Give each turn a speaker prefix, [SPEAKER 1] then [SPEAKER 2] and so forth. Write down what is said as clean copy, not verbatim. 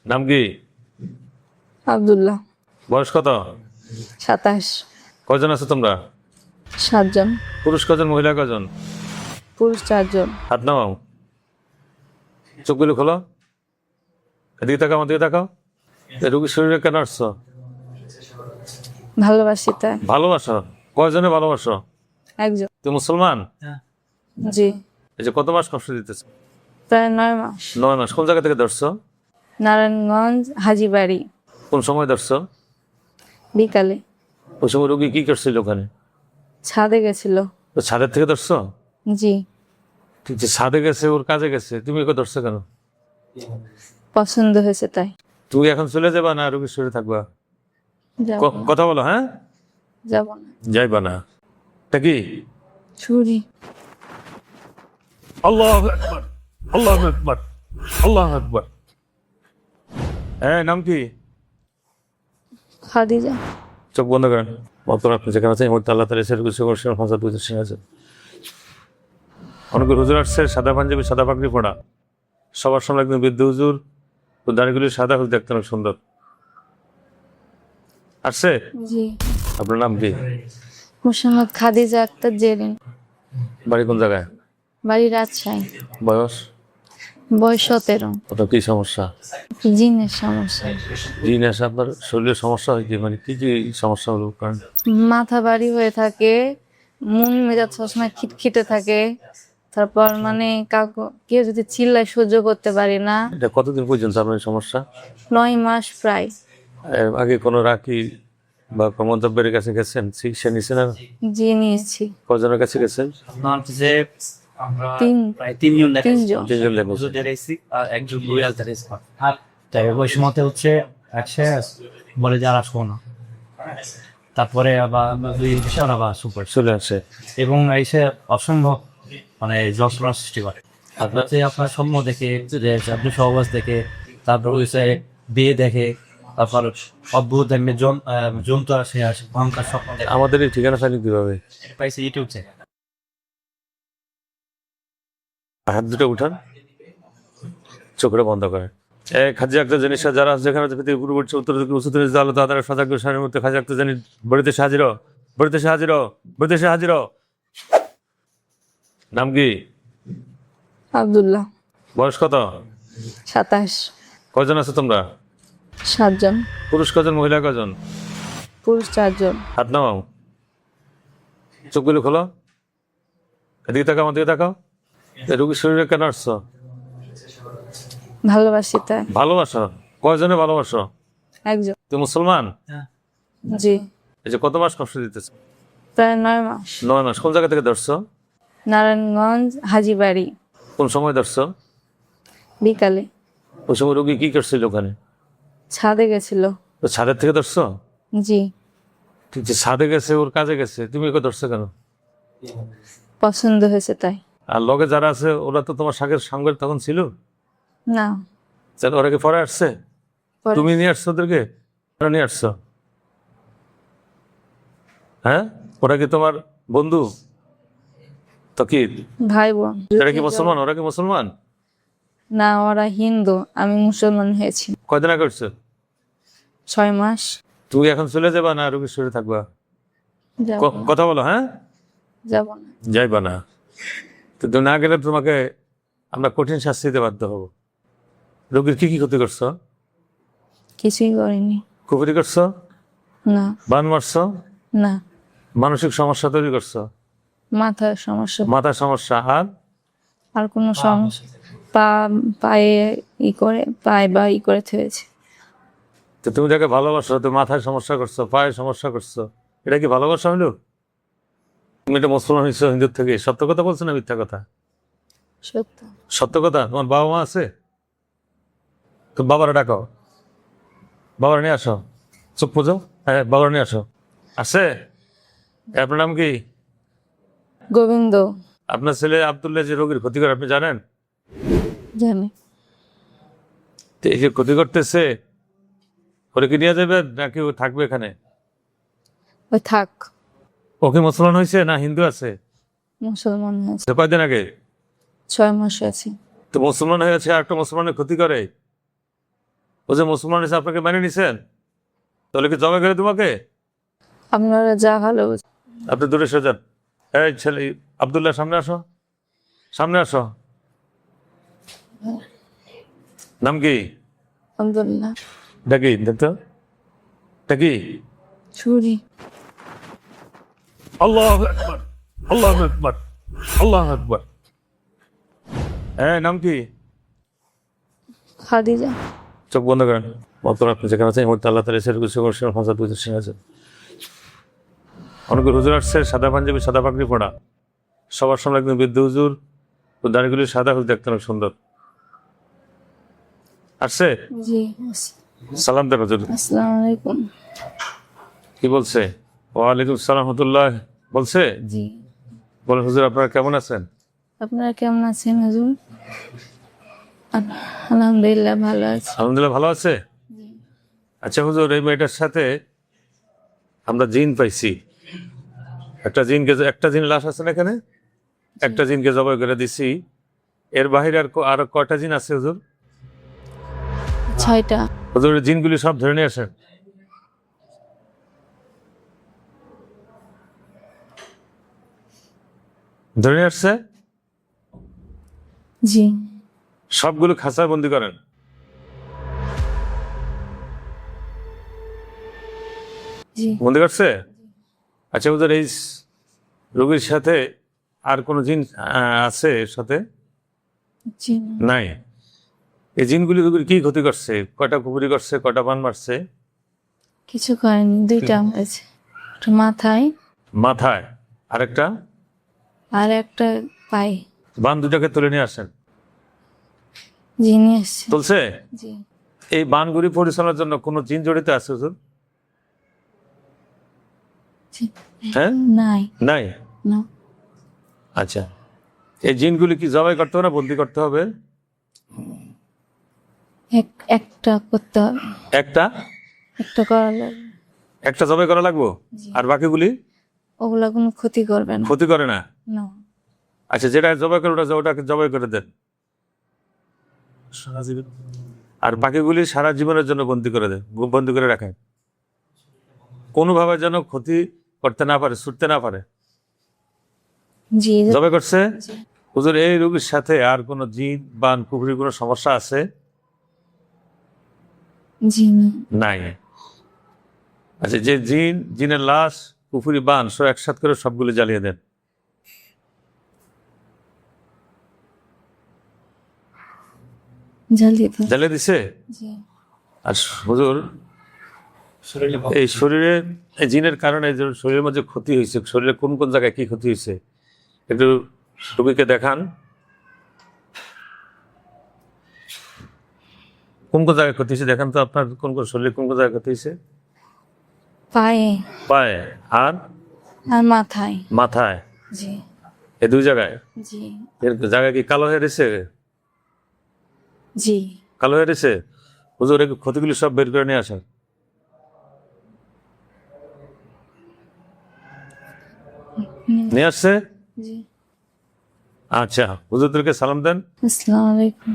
[SPEAKER 1] নাম কি?
[SPEAKER 2] আব্দুল্লাহ।
[SPEAKER 1] বয়স কত?
[SPEAKER 2] 27।
[SPEAKER 1] কয়জন আছো তোমরা?
[SPEAKER 2] 7 জন।
[SPEAKER 1] পুরুষ কজন, মহিলা কজন?
[SPEAKER 2] পুরুষ 4 জন।
[SPEAKER 1] হাত নামাও, চোখগুলো খোলো, এদিকে তাকাও, আমার দিকে তাকাও। রোগীর শরীরে কেন আসছো?
[SPEAKER 2] ভালোবাসি তাই।
[SPEAKER 1] ভালোবাসো? কয়জনে ভালোবাসো?
[SPEAKER 2] একজন।
[SPEAKER 1] তুই মুসলমান?
[SPEAKER 2] জি।
[SPEAKER 1] এই যে কত মাস কষ্ট দিতেছে?
[SPEAKER 2] প্রায় 9 মাস।
[SPEAKER 1] 9 মাস। কোন জায়গা থেকে ধরছো?
[SPEAKER 2] নারায়ণগঞ্জ হাজিবাড়ি।
[SPEAKER 1] কোন সময় ধরছো?
[SPEAKER 2] বিকালে।
[SPEAKER 1] ওই সময় রোগী কি করছিল ওখানে?
[SPEAKER 2] ছাদে গেছিল।
[SPEAKER 1] তো ছাদের থেকে ধরছো?
[SPEAKER 2] জি।
[SPEAKER 1] ঠিক যে ছাদে গেছে, ওর কাজে গেছে, তুমি ওকে ধরছো কেন?
[SPEAKER 2] পছন্দ হয়েছে তাই।
[SPEAKER 1] তুমি এখন চলে যাবা না রোগীর শরীরে থাকবা?
[SPEAKER 2] যাব না।
[SPEAKER 1] কথা বলো। হ্যাঁ,
[SPEAKER 2] যাব না।
[SPEAKER 1] যাইবা না? তা কি?
[SPEAKER 2] ছুরি।
[SPEAKER 1] আল্লাহু আকবার, আল্লাহু আকবার, আল্লাহু আকবার। হ্যাঁ, নাম কি?
[SPEAKER 2] খাদিজা।
[SPEAKER 1] চোখ বন্ধ করেন। বর্তমান আপনি যেখানে আছেন এই মুহূর্তে আল্লাহ তাআলা এসের কিছু করছেন, হাজার দুই সিং আছে। অনেক হুজুর আসছে, সাদা পাঞ্জাবি, সাদা পাগড়ি পড়া, সবার সামনে একদম বৃদ্ধ হুজুর, তো দাড়িগুলি সাদা, হুজুর দেখতে অনেক সুন্দর আসছে।
[SPEAKER 2] জি।
[SPEAKER 1] আপনার নাম কি?
[SPEAKER 2] মোহাম্মদ খাদিজা আক্তার জেরিন।
[SPEAKER 1] বাড়ি কোন জায়গায়?
[SPEAKER 2] বাড়ি রাজশাহী।
[SPEAKER 1] বয়স?
[SPEAKER 2] বয়স 17।
[SPEAKER 1] ওটা কি সমস্যা?
[SPEAKER 2] জিনের সমস্যা।
[SPEAKER 1] জিন আসে? আপনার শরীরের সমস্যা হয় কি? মানে কি কি সমস্যা হলো? কারণ
[SPEAKER 2] মাথা ভারী হয়ে থাকে, মন মেজাজ সবসময় খিটখিটে থাকে। তারপর মানে কেউ যদি চিল্লায় সহ্য করতে পারি না।
[SPEAKER 1] এটা কতদিন পর্যন্ত আপনার এই সমস্যা?
[SPEAKER 2] 9 মাস প্রায়।
[SPEAKER 1] এর আগে কোনো রাকি বা কর্মদব্যের কাছে গেছেন, চিকিৎসা নিয়েছেন?
[SPEAKER 2] জি নিয়েছি।
[SPEAKER 1] কজনের কাছে গেছেন?
[SPEAKER 2] তিনজন।
[SPEAKER 1] তিনজন লেগে।
[SPEAKER 3] একজন রুয়াল তাই ওই সময়তে হচ্ছে একসে বলে যে আর আসবো না, তারপরে আবার বিশাল আবার সুপার
[SPEAKER 1] চলে আসে
[SPEAKER 3] এবং এসে অসম্ভব মানে যন্ত্রণা সৃষ্টি করে। আপনার যে আপনার সম্য দেখে, আপনি সহবাস দেখে, তারপর হচ্ছে বিয়ে দেখে, তারপর অদ্ভুত জন্তু আসে ভয়ঙ্কর স্বপ্ন দেখে।
[SPEAKER 1] আমাদের এই ঠিকানা পাইনি কিভাবে?
[SPEAKER 3] পাইছে ইউটিউব থেকে।
[SPEAKER 1] হাত দুটো উঠান, চোখটা বন্ধ করেন। খাজা একটা জিনিস যারা যেখানে পৃথিবী পূর্ব উত্তর থেকে উঁচু থেকে জালো তাদের সজাগ সারের মধ্যে খাজা একটা জানি বড়িতে হাজির, বড়িতে হাজির, বড়িতে হাজির। নাম কি?
[SPEAKER 2] আব্দুল্লাহ।
[SPEAKER 1] বয়স কত?
[SPEAKER 2] 27।
[SPEAKER 1] কয়জন আছো তোমরা?
[SPEAKER 2] 7 জন।
[SPEAKER 1] পুরুষ কজন, মহিলা কজন?
[SPEAKER 2] পুরুষ 4 জন।
[SPEAKER 1] হাত নামাও, চোখগুলো খোলো, এদিকে তাকাও, আমার দিকে তাকাও। রোগীর শরীরে কেন আসছো?
[SPEAKER 2] ভালোবাসি তাই।
[SPEAKER 1] ভালোবাসো? কয়জনে ভালোবাসো?
[SPEAKER 2] একজন।
[SPEAKER 1] তুই মুসলমান?
[SPEAKER 2] জি।
[SPEAKER 1] এই যে কত মাস কষ্ট দিতেছে?
[SPEAKER 2] প্রায় 9 মাস।
[SPEAKER 1] 9 মাস। কোন জায়গা থেকে ধরছো?
[SPEAKER 2] নারায়ণগঞ্জ হাজিবাড়ি।
[SPEAKER 1] কোন সময় ধরছো?
[SPEAKER 2] বিকালে।
[SPEAKER 1] ওই সময় রোগী কি করছিল ওখানে?
[SPEAKER 2] ছাদে গেছিল।
[SPEAKER 1] তো ছাদের থেকে ধরছো?
[SPEAKER 2] জি।
[SPEAKER 1] ঠিক যে ছাদে গেছে, ওর কাজে গেছে, তুমি ওকে ধরছো কেন?
[SPEAKER 2] পছন্দ হয়েছে তাই।
[SPEAKER 1] আর লগে যারা আছে ওরা তো তোমার সঙ্গে তখন ছিল
[SPEAKER 2] না।
[SPEAKER 1] তাহলে ওরা কি পরে আসছে?
[SPEAKER 2] পরে।
[SPEAKER 1] তুমি নিয়ে আসছো ওদেরকে? ওরা নিয়ে আসছো? হ্যাঁ, ওরা কি তোমার বন্ধু? তো কি
[SPEAKER 2] ভাই বোন।
[SPEAKER 1] এরা কি মুসলমান? ওরা কি মুসলমান?
[SPEAKER 2] না, ওরা হিন্দু, আমি মুসলমান হয়েছি।
[SPEAKER 1] কয়দিন আগে করছো?
[SPEAKER 2] 6 মাস।
[SPEAKER 1] তুমি এখন চলে যাবা না রোগীর শরীরে থাকবা?
[SPEAKER 2] যাব না।
[SPEAKER 1] কথা বলো। হ্যাঁ,
[SPEAKER 2] যাব না।
[SPEAKER 1] যাইবা না? তো তুমি না গেলে তোমাকে আমরা কঠিন শাস্তি দিতে বাধ্য হব। রোগীর কি কি ক্ষতি করছো?
[SPEAKER 2] কিছুই করিনি।
[SPEAKER 1] কুপুরি করছো?
[SPEAKER 2] না।
[SPEAKER 1] বান মারছো?
[SPEAKER 2] না।
[SPEAKER 1] মানসিক সমস্যা তৈরি করছো?
[SPEAKER 2] মাথার সমস্যা।
[SPEAKER 1] মাথার সমস্যা?
[SPEAKER 2] আর কোনো সমস্যা? পায়ে পায়ে থেয়েছে।
[SPEAKER 1] তো তুমি যাকে ভালোবাসো, তো মাথায় সমস্যা করছো, পায়ে সমস্যা করছো, এটা কি ভালোবাসা হইলো? তুমি এটা মুসলমান হয়েছো হিন্দুর থেকে, সত্য কথা বলছো না মিথ্যা কথা?
[SPEAKER 2] সত্য।
[SPEAKER 1] সত্য কথা। তোমার বাবা মা আছে? তো বাবারা ডাকো, বাবারা নিয়ে আসো, চোখ পুজো। হ্যাঁ, বাবারা নিয়ে আসো। আছে? আপনার নাম কি?
[SPEAKER 2] গোবিন্দ।
[SPEAKER 1] আপনার ছেলে আব্দুল্লাহ যে রোগীর ক্ষতি করে আপনি জানেন?
[SPEAKER 2] জানি।
[SPEAKER 1] তো এই যে ক্ষতি করতেছে, ওরে কি নিয়ে যাবে নাকি ও থাকবে এখানে?
[SPEAKER 2] ওই থাক।
[SPEAKER 1] ও কি মুসলমান হয়েছে না হিন্দু আছে?
[SPEAKER 2] মুসলমান হয়েছে।
[SPEAKER 1] তো কয়দিন আগে?
[SPEAKER 2] 6 মাস হয়েছে।
[SPEAKER 1] তো মুসলমান হয়েছে আর একটা মুসলমানের ক্ষতি করে? ও যে মুসলমান হয়েছে আপনাকে মেনে নিছেন, তাহলে কি জবাই করে তোমাকে?
[SPEAKER 2] আপনারা যা ভালো বুঝেন।
[SPEAKER 1] আপনি দূরে সরে যান। এই ছেলে আব্দুল্লাহ, সামনে আসো, সামনে আসো। নাম কি?
[SPEAKER 2] আলহামদুলিল্লাহ।
[SPEAKER 1] ডাকি দেখতো, ডাকি।
[SPEAKER 2] ছুরি।
[SPEAKER 1] আল্লাহু আকবার, আল্লাহু আকবার, আল্লাহু আকবার। নাম কি?
[SPEAKER 2] খাদিজা।
[SPEAKER 1] চোখ বন্ধ করেন। বর্তমান আপনি যেখানে আছেন এই মুহূর্তে আল্লাহ তাআলা এসে কিছু করছেন, হাজার দুইশো আছে। অনেক হুজুর আসছে, সাদা পাঞ্জাবি, সাদা পাগড়ি পড়া, সবার সামনে একদম বৃদ্ধ হুজুর, তো দাড়িগুলি সাদা, হুজুর দেখতে অনেক সুন্দর। আসছে,
[SPEAKER 2] জি।
[SPEAKER 1] সালাম দেন হুজুর।
[SPEAKER 2] আসসালামু আলাইকুম।
[SPEAKER 1] কি বলছে? ওয়ালাইকুম সালাম রাহমাতুল্লাহ বলছে।
[SPEAKER 2] জি।
[SPEAKER 1] বলেন হুজুর, আপনারা কেমন আছেন?
[SPEAKER 2] আপনারা কেমন আছেন হুজুর? আলহামদুলিল্লাহ ভালো আছি।
[SPEAKER 1] আলহামদুলিল্লাহ ভালো আছে। আচ্ছা হুজুর, এই মেয়েটার সাথে আমরা জিন পাইছি। একটা জিন লাশ আছে না এখানে, একটা জিনকে জবাই করে দিছি। এর বাহিরে আর কয়টা জিন আছে হুজুর?
[SPEAKER 2] 6টা।
[SPEAKER 1] হুজুর, এই জিনগুলি সব ধরে নিয়ে আসেন। ধরে নিয়ে আসছে,
[SPEAKER 2] জি।
[SPEAKER 1] সবগুলো খাঁচায় বন্দি করেন।
[SPEAKER 2] জি।
[SPEAKER 1] বন্দি করছে? আচ্ছা হুজুর, এই রোগীর সাথে আর কোনো জিন আছে এর সাথে?
[SPEAKER 2] জি।
[SPEAKER 1] নাই। এই জিনগুলি রোগীর কি ক্ষতি করছে? কয়টা কুপুরি করছে, কয়টা বান মারছে?
[SPEAKER 2] কিছু করেনি, 2টা হয়েছে। একটা মাথায়
[SPEAKER 1] মাথায়, আরেকটা
[SPEAKER 2] আর একটা পায়ে।
[SPEAKER 1] বান দুটাকে তুলে নিয়ে আসেন।
[SPEAKER 2] জি, নিয়ে এসছে।
[SPEAKER 1] তুলছে?
[SPEAKER 2] জি।
[SPEAKER 1] এই বানগুলি পরিচালনার জন্য কোনো জিন জড়িত আছে হুজুর?
[SPEAKER 2] জি।
[SPEAKER 1] হ্যাঁ,
[SPEAKER 2] নাই।
[SPEAKER 1] নাই।
[SPEAKER 2] না।
[SPEAKER 1] আচ্ছা, এই জিনগুলি কি জবাই করতে হবে না বন্দি করতে হবে?
[SPEAKER 2] একটা করতে হবে।
[SPEAKER 1] একটা
[SPEAKER 2] একটা করা লাগবে।
[SPEAKER 1] একটা জবাই করা লাগবো,
[SPEAKER 2] জি।
[SPEAKER 1] আর বাকিগুলি
[SPEAKER 2] ওগুলা কোনো ক্ষতি করবে না।
[SPEAKER 1] ক্ষতি করে না?
[SPEAKER 2] না।
[SPEAKER 1] আচ্ছা, যেটা জবাই করে ওটাকে জবাই করে দেন, আর বাকিগুলি সারা জীবনের জন্য বন্দি করে দেন, বন্দি করে রাখেন, কোনোভাবে যেন ক্ষতি করতে না পারে, ছুটতে না পারে।
[SPEAKER 2] জি।
[SPEAKER 1] জবাই করছে?
[SPEAKER 2] জি।
[SPEAKER 1] হুজুর, এই রোগীর সাথে আর কোনো জিন বা কুফরির কোনো সমস্যা আছে?
[SPEAKER 2] জি না।
[SPEAKER 1] নাই। আচ্ছা, যে জিনের লাশ, কুফরি, বান সব একসাথ করে সবগুলো জ্বালিয়ে দেন। জ্বালিয়ে দিছে?
[SPEAKER 2] জি।
[SPEAKER 1] আর হুজুর, এই শরীরে এই জিনের কারণে যে শরীরের মধ্যে ক্ষতি হয়েছে, শরীরে কোন কোন জায়গায় কি ক্ষতি হয়েছে একটু রোগীকে দেখান। কোন কোন জায়গায় ক্ষতি হয়েছে দেখান তো, আপনার কোন কোন শরীরে কোন কোন জায়গায় ক্ষতি হয়েছে?
[SPEAKER 2] পায়ে
[SPEAKER 1] পায়ে আর
[SPEAKER 2] আর মাথায়।
[SPEAKER 1] মাথায়,
[SPEAKER 2] জি।
[SPEAKER 1] এই 2 জায়গায়।
[SPEAKER 2] জি।
[SPEAKER 1] এর জায়গা কি কালো হয়ে গেছে?
[SPEAKER 2] জি।
[SPEAKER 1] কালো হয়ে গেছে? হুজুর, এই ক্ষতিগুলি সব বের করে নিয়ে আসেন। নিয়ে আসছে?
[SPEAKER 2] জি।
[SPEAKER 1] আচ্ছা, হুজুরদেরকে সালাম দেন।
[SPEAKER 2] আসসালামু আলাইকুম।